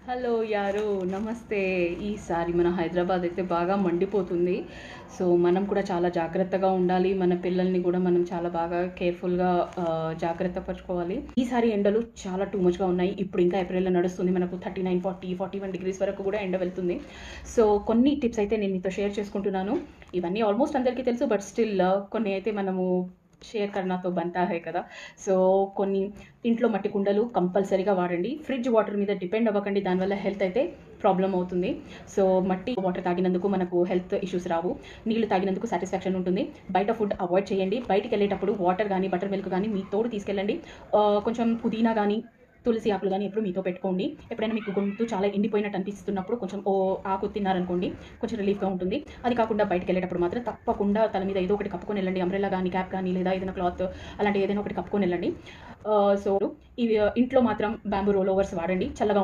Hello యారు నమస్తే. ఈసారి మన హైదరాబాద్ అయితే బాగా మండిపోతుంది. సో మనం కూడా చాలా జాగ్రత్తగా ఉండాలి. మన పిల్లల్ని కూడా మనం చాలా బాగా కేర్ఫుల్గా జాగ్రత్త పరుచుకోవాలి. ఈసారి ఎండలు చాలా టూ మచ్గా ఉన్నాయి. ఇప్పుడు ఇంకా ఏప్రిల్లో నడుస్తుంది, మనకు 39, 40, 41 డిగ్రీస్ వరకు కూడా ఎండ వెళ్తుంది. సో కొన్ని టిప్స్ అయితే నేను మీతో షేర్ చేసుకుంటున్నాను. ఇవన్నీ ఆల్మోస్ట్ అందరికీ తెలుసు, బట్ స్టిల్ కొన్ని అయితే మనము షేర్ కర్నాతో బంతా హై కదా. సో కొన్ని ఇంట్లో మట్టి కుండలు కంపల్సరీగా వాడండి. ఫ్రిడ్జ్ వాటర్ మీద డిపెండ్ అవ్వకండి, దానివల్ల హెల్త్ అయితే ప్రాబ్లం అవుతుంది. సో మట్టి వాటర్ తాగినందుకు మనకు హెల్త్ ఇష్యూస్ రావు, నీళ్లు తాగినందుకు సాటిస్ఫాక్షన్ ఉంటుంది. బయట ఫుడ్ అవాయిడ్ చేయండి. బయటికి వెళ్ళేటప్పుడు వాటర్ కానీ బటర్ మిల్క్ కానీ మీ తోడు తీసుకెళ్ళండి. కొంచెం పుదీనా కానీ తులసి ఆకులు కానీ ఎప్పుడు మీతో పెట్టుకోండి. ఎప్పుడైనా మీకు గొంతు చాలా ఎండిపోయినట్టు అనిపిస్తున్నప్పుడు కొంచెం ఆకు తిన్నారనుకోండి, కొంచెం రిలీఫ్గా ఉంటుంది. అది కాకుండా బయటకు వెళ్ళేటప్పుడు మాత్రం తప్పకుండా తల మీద ఏదో ఒకటి కప్పుకొని వెళ్ళండి. అంబ్రెల్లా కానీ క్యాప్ కానీ లేదా ఏదైనా క్లాత్ అలాంటి ఏదైనా ఒకటి కప్పుకొని వెళ్ళండి. సో ఇవి ఇంట్లో మాత్రం బ్యాంబూ రోల్ ఓవర్స్ వాడండి, చల్లగా